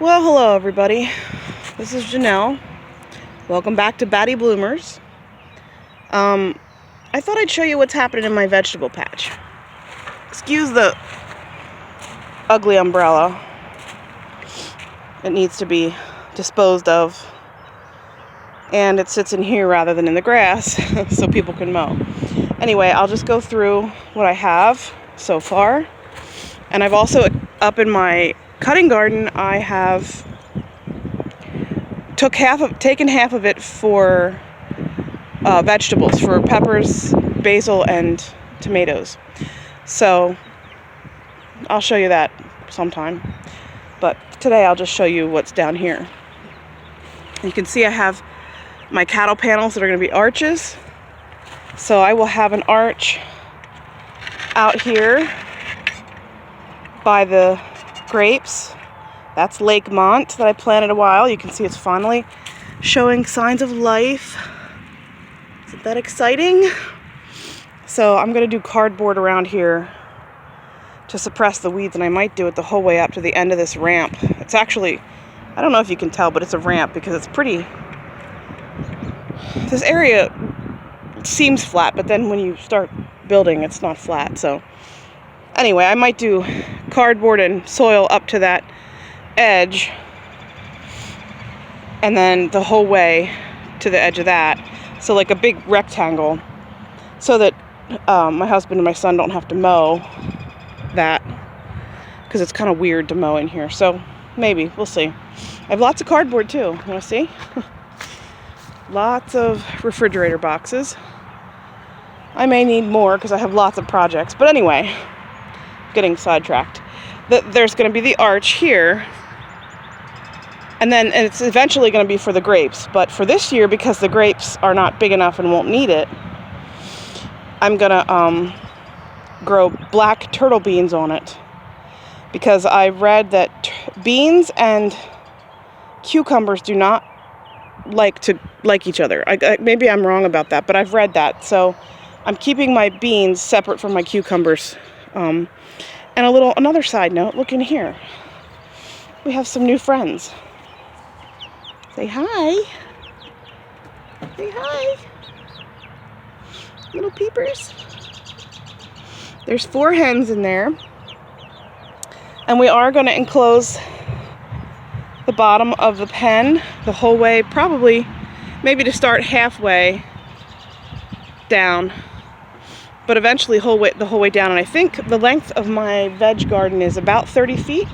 Well, hello everybody. This is Janelle. Welcome back to Batty Bloomers. I thought I'd show you what's happening in my vegetable patch. Excuse the ugly umbrella. It needs to be disposed of. And it sits in here rather than in the grass so people can mow. Anyway, I'll just go through what I have so far. And I've also, up in my cutting garden, I have taken half of it for vegetables, for peppers, basil, and tomatoes. So I'll show you that sometime. But today I'll just show you what's down here. You can see I have my cattle panels that are going to be arches. So I will have an arch out here by the grapes. That's Lake Mont that I planted a while. You can see it's finally showing signs of life. Isn't that exciting? So I'm going to do cardboard around here to suppress the weeds, and I might do it the whole way up to the end of this ramp. It's actually, I don't know if you can tell, but it's a ramp because it's pretty. This area seems flat, but then when you start building, it's not flat. So anyway, I might do cardboard and soil up to that edge, and then the whole way to the edge of that. So like a big rectangle, so that my husband and my son don't have to mow that, because it's kind of weird to mow in here. So maybe, we'll see. I have lots of cardboard too. You want to see? Lots of refrigerator boxes. I may need more because I have lots of projects. But anyway, getting sidetracked. There's going to be the arch here. And it's eventually going to be for the grapes. But for this year, because the grapes are not big enough and won't need it, I'm going to grow black turtle beans on it. Because I read that beans and cucumbers do not like each other. Maybe I'm wrong about that, but I've read that. So I'm keeping my beans separate from my cucumbers. And another side note, look in here. We have some new friends. Say hi. Say hi. Little peepers. There's 4 hens in there. And we are going to enclose the bottom of the pen the whole way, probably maybe to start halfway down, but eventually the whole way down. And I think the length of my veg garden is about 30 feet.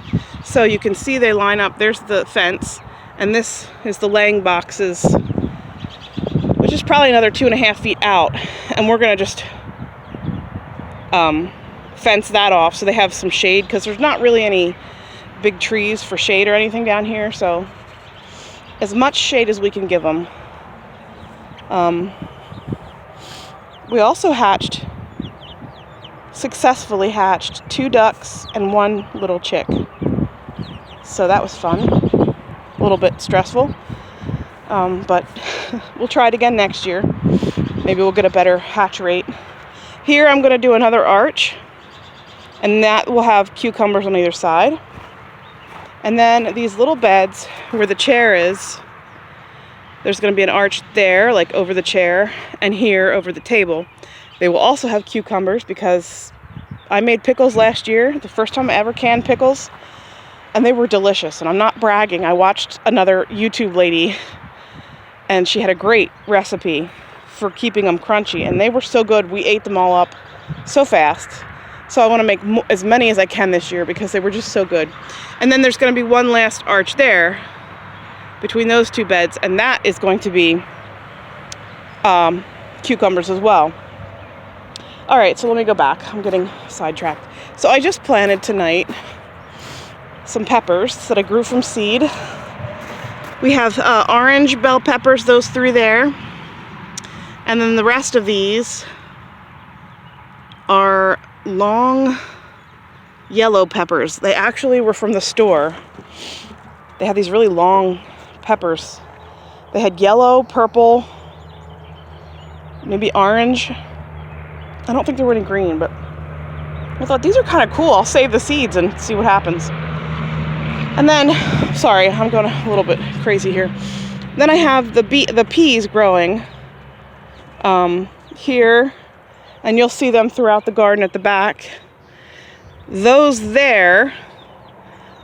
So you can see they line up. There's the fence, and this is the laying boxes, which is probably another 2.5 feet out. And we're gonna just fence that off so they have some shade, because there's not really any big trees for shade or anything down here, so as much shade as we can give them. We also successfully hatched 2 ducks and 1 little chick, so that was fun. A little bit stressful, but we'll try it again next year. Maybe we'll get a better hatch rate. Here I'm going to do another arch, and that will have cucumbers on either side. And then these little beds where the chair is, there's going to be an arch there, like over the chair, and here over the table. They will also have cucumbers because I made pickles last year, the first time I ever canned pickles, and they were delicious. And I'm not bragging. I watched another YouTube lady, and she had a great recipe for keeping them crunchy, and they were so good. We ate them all up so fast. So I want to make as many as I can this year because they were just so good. And then there's going to be one last arch there between those 2 beds, and that is going to be cucumbers as well. All right, so let me go back. I'm getting sidetracked. So I just planted tonight some peppers that I grew from seed. We have orange bell peppers, those 3 there. And then the rest of these are long yellow peppers. They actually were from the store. They had these really long peppers. They had yellow, purple, maybe orange. I don't think there were any green, but I thought these are kind of cool. I'll save the seeds and see what happens. And then, sorry, I'm going a little bit crazy here. Then I have the peas growing here, and you'll see them throughout the garden at the back. Those there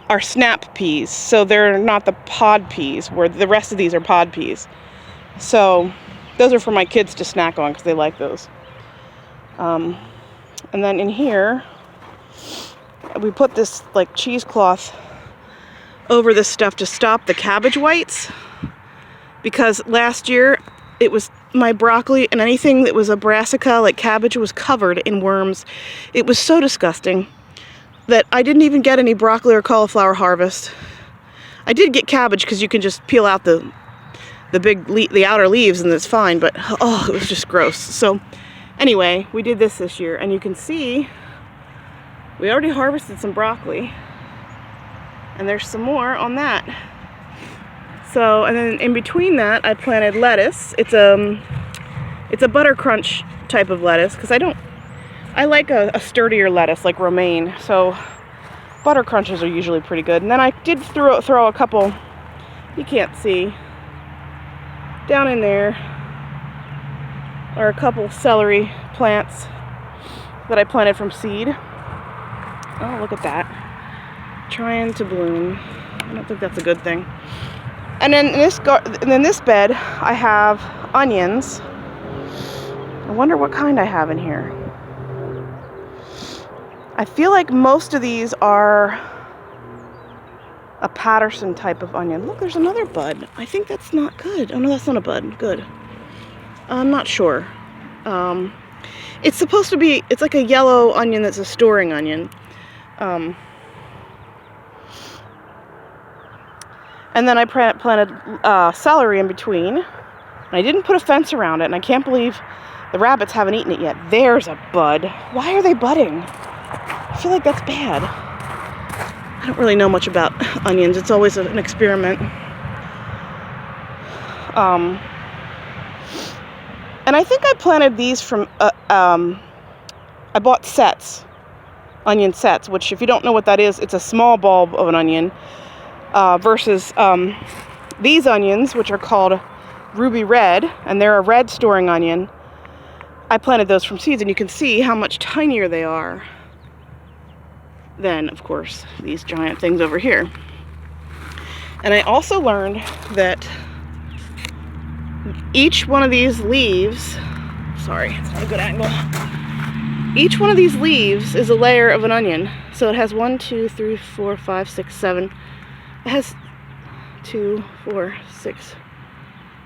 are snap peas, so they're not the pod peas, where the rest of these are pod peas. So those are for my kids to snack on because they like those. And then in here, we put this like cheesecloth over this stuff to stop the cabbage whites, because last year it was my broccoli and anything that was a brassica like cabbage was covered in worms. It was so disgusting that I didn't even get any broccoli or cauliflower harvest. I did get cabbage because you can just peel out the outer leaves and it's fine, but oh, it was just gross. So anyway, we did this year, and you can see we already harvested some broccoli, and there's some more on that. So, and then in between that, I planted lettuce. It's a butter crunch type of lettuce, because I like a sturdier lettuce like romaine. So butter crunches are usually pretty good. And then I did throw a couple, you can't see, down in there are a couple celery plants that I planted from seed. Oh, look at that. Trying to bloom. I don't think that's a good thing. And then in this bed, I have onions. I wonder what kind I have in here. I feel like most of these are a Patterson type of onion. Look, there's another bud. I think that's not good. Oh no, that's not a bud. Good. I'm not sure. It's supposed to be, it's like a yellow onion that's a storing onion. And then I planted celery in between. And I didn't put a fence around it, and I can't believe the rabbits haven't eaten it yet. There's a bud. Why are they budding? I feel like that's bad. I don't really know much about onions. It's always an experiment. And I think I planted these from, I bought sets, onion sets, which if you don't know what that is, it's a small bulb of an onion, versus these onions, which are called ruby red, and they're a red storing onion. I planted those from seeds, and you can see how much tinier they are than, of course, these giant things over here. And I also learned that each one of these leaves, sorry, it's not a good angle. Each one of these leaves is a layer of an onion. So it has 1, 2, 3, 4, 5, 6, 7. It has 2, 4, 6.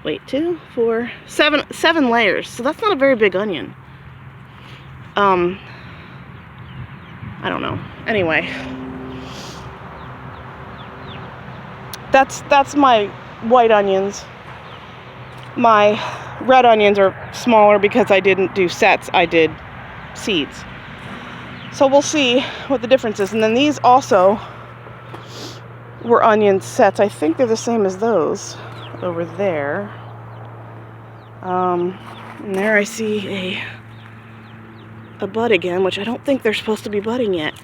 Wait, 2, 4, 7 layers. So that's not a very big onion. I don't know. Anyway, that's my white onions. My red onions are smaller because I didn't do sets, I did seeds. So we'll see what the difference is. And then these also were onion sets. I think they're the same as those over there. And there I see a bud again, which I don't think they're supposed to be budding yet.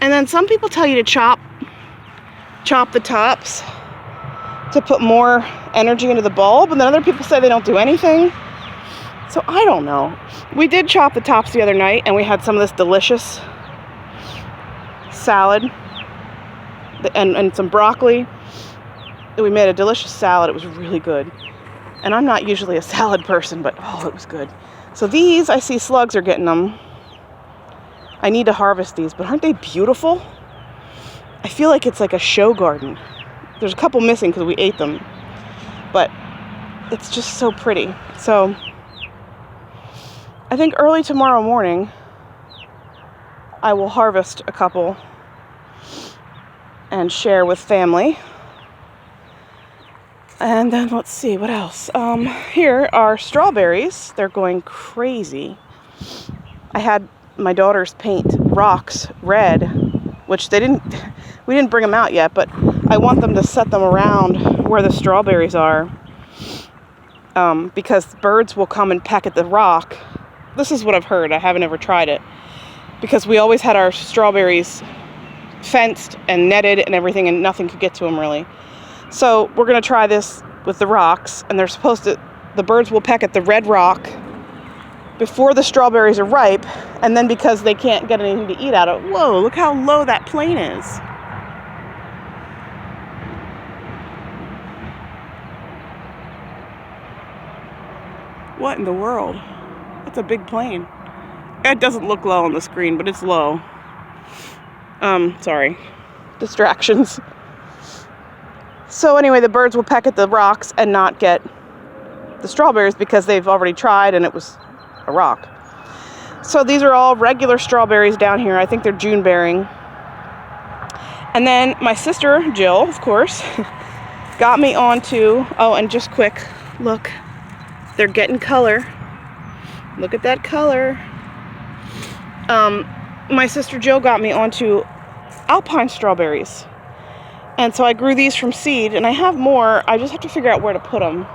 And then some people tell you to chop the tops to put more energy into the bulb, and then other people say they don't do anything. So I don't know. We did chop the tops the other night, and we had some of this delicious salad and some broccoli. We made a delicious salad. It was really good. And I'm not usually a salad person, but oh, it was good. So these, I see slugs are getting them. I need to harvest these, but aren't they beautiful? I feel like it's like a show garden. There's a couple missing because we ate them, but it's just so pretty. So I think early tomorrow morning, I will harvest a couple and share with family. And then let's see, what else? Here are strawberries. They're going crazy. I had my daughters paint rocks red, which we didn't bring them out yet, but I want them to set them around where the strawberries are, because birds will come and peck at the rock. This is what I've heard. I haven't ever tried it, because we always had our strawberries fenced and netted and everything, and nothing could get to them really. So we're going to try this with the rocks, and the birds will peck at the red rock before the strawberries are ripe, and then because they can't get anything to eat out of it. Whoa, look how low that plane is. What in the world? That's a big plane. It doesn't look low on the screen, but it's low. Sorry. Distractions. So anyway, the birds will peck at the rocks and not get the strawberries because they've already tried and it was a rock. So these are all regular strawberries down here. I think they're June bearing. And then my sister Jill, of course, got me onto, oh, and just quick, look, they're getting color. Look at that color. My sister Jill got me onto alpine strawberries. And so I grew these from seed, and I have more. I just have to figure out where to put them.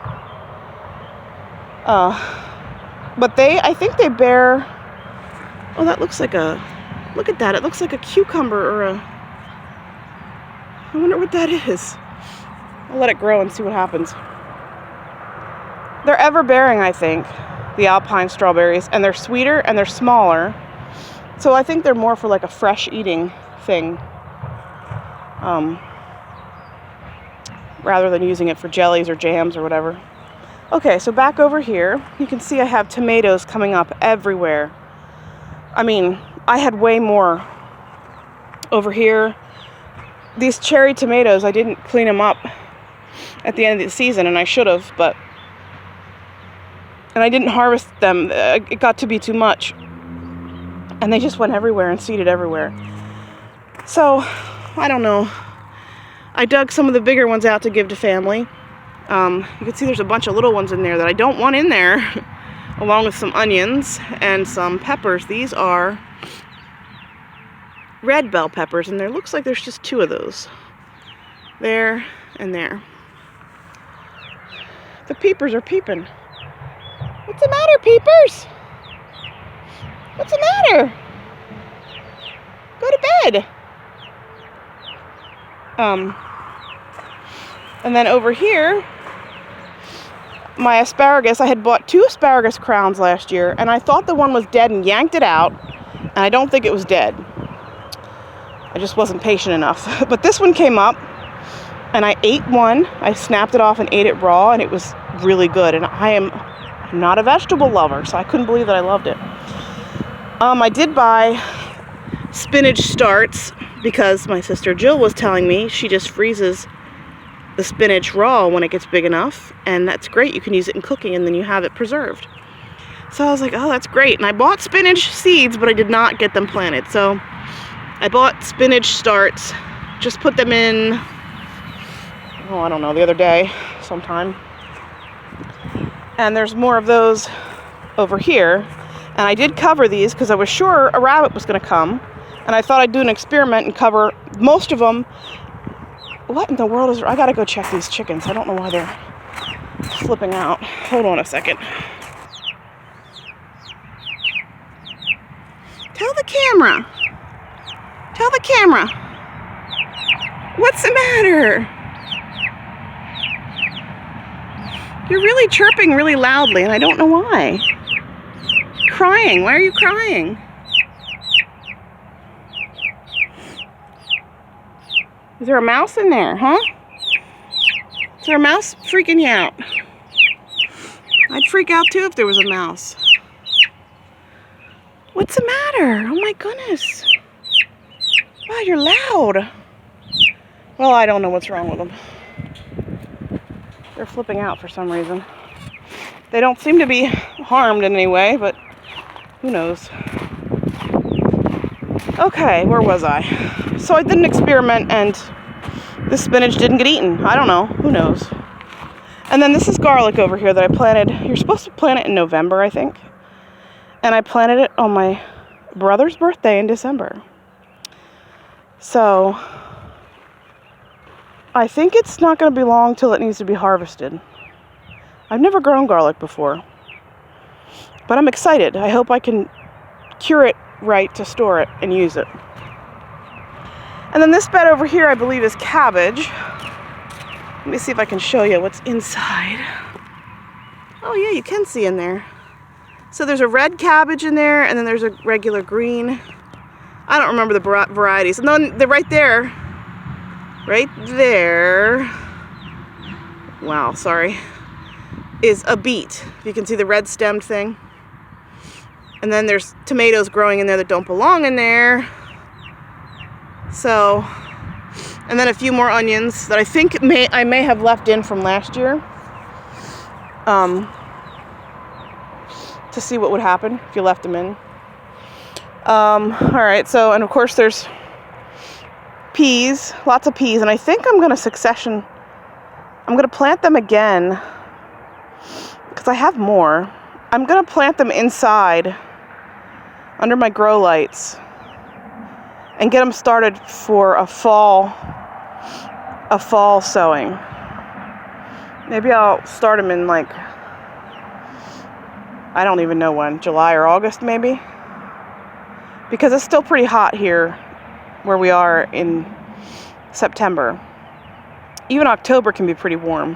But I think they bear, oh, that looks like look at that. It looks like a cucumber or I wonder what that is. I'll let it grow and see what happens. They're ever bearing, I think, the alpine strawberries, and they're sweeter and they're smaller. So I think they're more for like a fresh eating thing, rather than using it for jellies or jams or whatever. Okay, so back over here, you can see I have tomatoes coming up everywhere. I mean, I had way more over here. These cherry tomatoes, I didn't clean them up at the end of the season, and I should have, and I didn't harvest them. It got to be too much. And they just went everywhere and seeded everywhere. So, I don't know. I dug some of the bigger ones out to give to family. You can see there's a bunch of little ones in there that I don't want in there, along with some onions and some peppers. These are red bell peppers, and there looks like there's just 2 of those. There and there. The peepers are peeping. What's the matter, peepers? What's the matter? Go to bed. And then over here, my asparagus, I had bought 2 asparagus crowns last year, and I thought the one was dead and yanked it out, and I don't think it was dead. I just wasn't patient enough. But this one came up, and I ate one. I snapped it off and ate it raw, and it was really good. And I am not a vegetable lover, so I couldn't believe that I loved it. I did buy spinach starts because my sister Jill was telling me she just freezes the spinach raw when it gets big enough, and that's great. You can use it in cooking, and then you have it preserved. So I was like, oh, that's great. And I bought spinach seeds, but I did not get them planted. So I bought spinach starts, just put them in, oh, I don't know, the other day sometime. And there's more of those over here. And I did cover these because I was sure a rabbit was going to come. And I thought I'd do an experiment and cover most of them. What in the world is... I got to go check these chickens. I don't know why they're flipping out. Hold on a second. Tell the camera. Tell the camera. What's the matter? You're really chirping really loudly, and I don't know why. Crying. Why are you crying? Is there a mouse in there, huh? Is there a mouse freaking you out? I'd freak out too if there was a mouse. What's the matter? Oh my goodness. Wow, you're loud. Well, I don't know what's wrong with them. They're flipping out for some reason. They don't seem to be harmed in any way, but who knows? Okay, where was I? So I did an experiment, and the spinach didn't get eaten. I don't know. Who knows? And then this is garlic over here that I planted. You're supposed to plant it in November, I think. And I planted it on my brother's birthday in December. So I think it's not going to be long till it needs to be harvested. I've never grown garlic before, but I'm excited. I hope I can cure it right to store it and use it. And then this bed over here, I believe, is cabbage. Let me see if I can show you what's inside. Oh yeah, you can see in there. So there's a red cabbage in there, and then there's a regular green. I don't remember the varieties. And then they're right there. Right there. Wow, sorry. Is a beet. You can see the red stemmed thing. And then there's tomatoes growing in there that don't belong in there. So, and then a few more onions that I think I may have left in from last year. To see what would happen if you left them in. Alright, so, and of course there's peas, lots of peas, and I think I'm going to I'm going to plant them again, because I have more. I'm going to plant them inside, under my grow lights, and get them started for a fall sowing. Maybe I'll start them in like, I don't even know when, July or August maybe? Because it's still pretty hot here where we are in September. Even October can be pretty warm.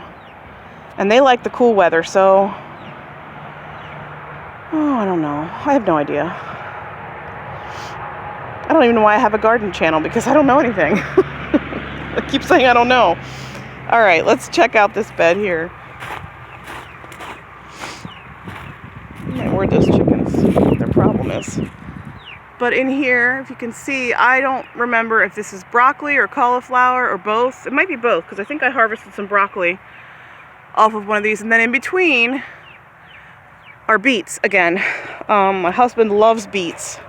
And they like the cool weather, so... Oh, I don't know. I have no idea. I don't even know why I have a garden channel, because I don't know anything. I keep saying I don't know. Alright, let's check out this bed here. Where'd those chickens? What their problem is. But in here, if you can see, I don't remember if this is broccoli or cauliflower or both. It might be both, because I think I harvested some broccoli off of one of these. And then in between are beets again. My husband loves beets,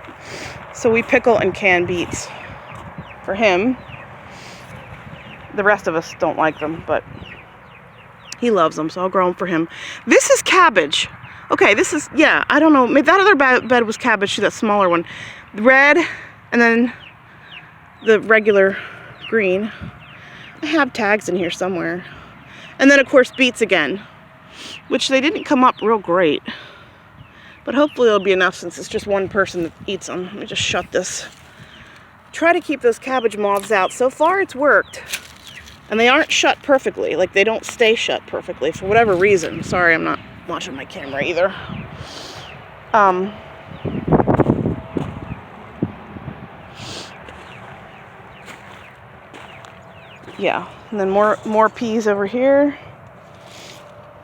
so we pickle and can beets for him. The rest of us don't like them, but he loves them, so I'll grow them for him. This is cabbage. Okay, this is, yeah, I don't know. Maybe that other bed was cabbage too, that smaller one. Red, and then the regular green. I have tags in here somewhere. And then, of course, beets again, which they didn't come up real great. But hopefully it'll be enough since it's just one person that eats them. Let me just shut this. Try to keep those cabbage moths out. So far, it's worked. And they aren't shut perfectly. Like, they don't stay shut perfectly for whatever reason. Sorry, I'm not watching my camera either. Yeah, and then more peas over here.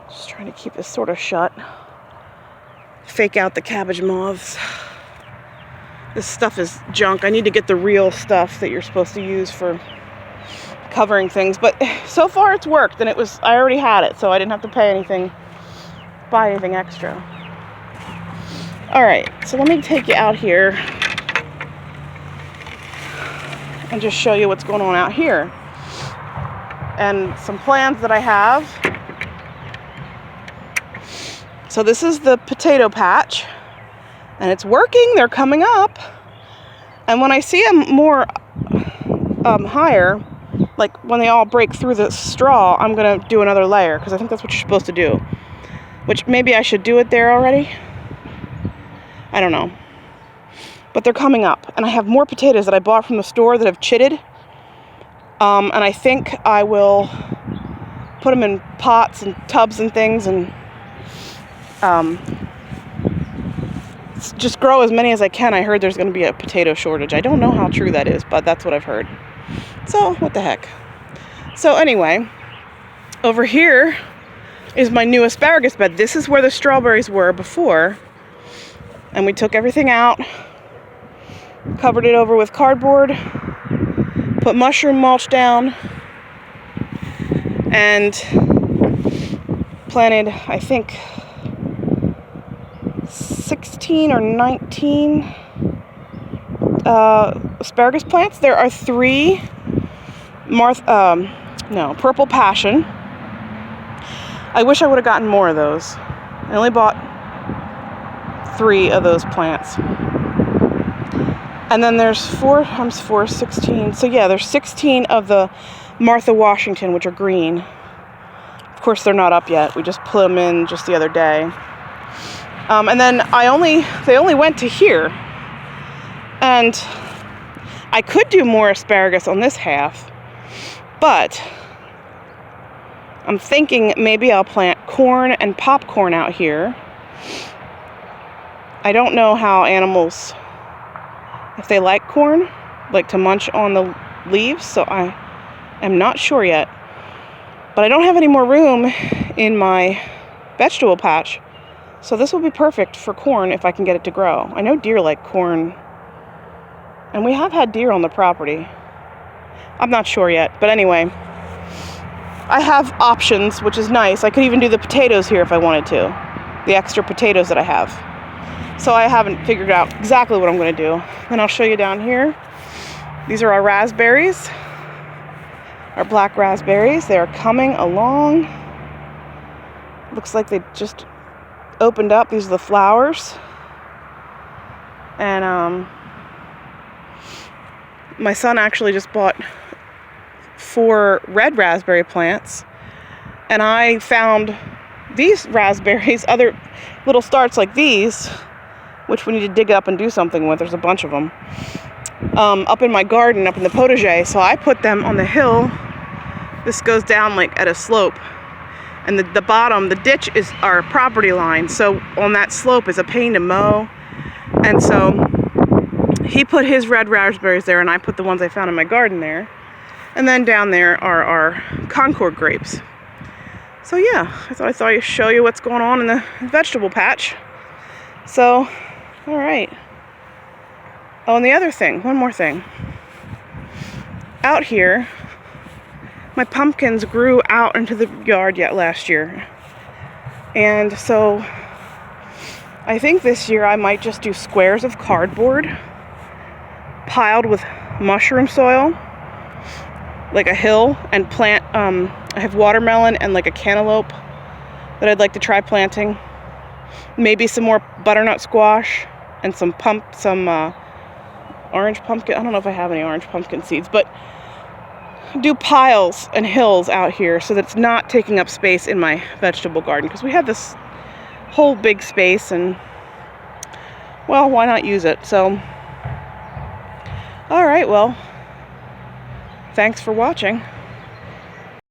Just trying to keep this sort of shut. Fake out the cabbage moths. This stuff is junk. I need to get the real stuff that you're supposed to use for covering things. But so far it's worked, and I already had it, so I didn't have to pay anything, buy anything extra. Alright, so let me take you out here and just show you what's going on out here. And some plans that I have. So this is the potato patch, and it's working. They're coming up. And when I see them more higher, like when they all break through the straw, I'm going to do another layer, because I think that's what you're supposed to do. Which maybe I should do it there already. I don't know. But they're coming up. And I have more potatoes that I bought from the store that have chitted. And I think I will put them in pots and tubs and things, and just grow as many as I can. I heard there's going to be a potato shortage. I don't know how true that is, but that's what I've heard. So, what the heck. So anyway, over here is my new asparagus bed. This is where the strawberries were before. And we took everything out, covered it over with cardboard, put mushroom mulch down, and planted, I think, 16 or 19 asparagus plants. There are 3 purple passion. I wish I would have gotten more of those. I only bought 3 of those plants. And then there's 4 times 4, 16. So yeah, there's 16 of the Martha Washington, which are green. Of course, they're not up yet. We just put them in just the other day. And then they only went to here. And I could do more asparagus on this half, but I'm thinking maybe I'll plant corn and popcorn out here. I don't know how animals, if they like corn, like to munch on the leaves, so I am not sure yet. But I don't have any more room in my vegetable patch, so this will be perfect for corn if I can get it to grow. I know deer like corn, and we have had deer on the property. I'm not sure yet, but anyway, I have options, which is nice. I could even do the potatoes here if I wanted to, the extra potatoes that I have. So I haven't figured out exactly what I'm going to do. Then I'll show you down here. These are our raspberries, our black raspberries. They are coming along. Looks like they just opened up. These are the flowers. And my son actually just bought 4 red raspberry plants, and I found these raspberries, other little starts like these, which we need to dig up and do something with. There's a bunch of them up in my garden, up in the potager. So I put them on the hill. This goes down like at a slope, and the bottom, the ditch, is our property line. So on that slope is a pain to mow, and so he put his red raspberries there, and I put the ones I found in my garden there. And then down there are our Concord grapes. So yeah, I thought I'd show you what's going on in the vegetable patch. So, all right. Oh, and the other thing, one more thing. Out here, my pumpkins grew out into the yard yet last year. And so I think this year I might just do squares of cardboard piled with mushroom soil, like a hill, and plant, I have watermelon and like a cantaloupe that I'd like to try planting. Maybe some more butternut squash and some orange pumpkin. I don't know if I have any orange pumpkin seeds, but do piles and hills out here so that it's not taking up space in my vegetable garden, because we have this whole big space, and well, why not use it? So, all right, well, thanks for watching.